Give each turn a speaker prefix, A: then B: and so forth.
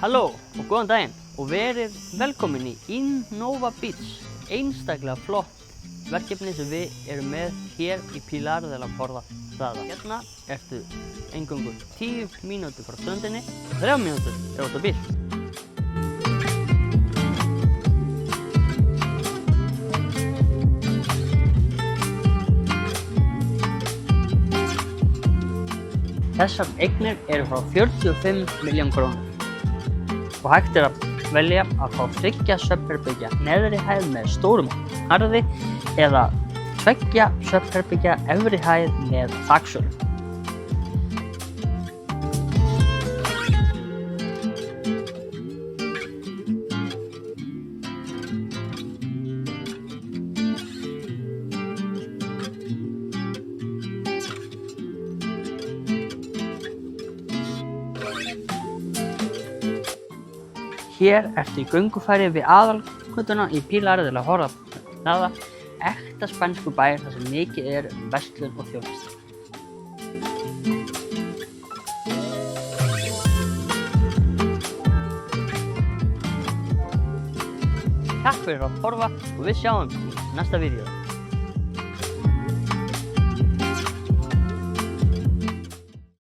A: Halló og góðan daginn og verið velkomin í Innova Beach, einstaklega flott verkefni sem við erum með hér í Pilar de la Foradada. Hérna ertu eingöngu 10 mínútur frá ströndinni og 3 mínútur ef þú ert á bíl. Þessar eignir eru frá 45 milljón krónur og hægt er að velja að fá 3 svefnherbergja neðri hæð með stórum harði eða 2 svefnherbergja efri hæð með þaksölum. Hér ertu í göngufæri við aðalgötuna í Pilar de la Foradada, ekta spænsku bær þar sem mikið er verslun og þjónusta. Takk fyrir að horfa og við sjáum í næsta vídeó.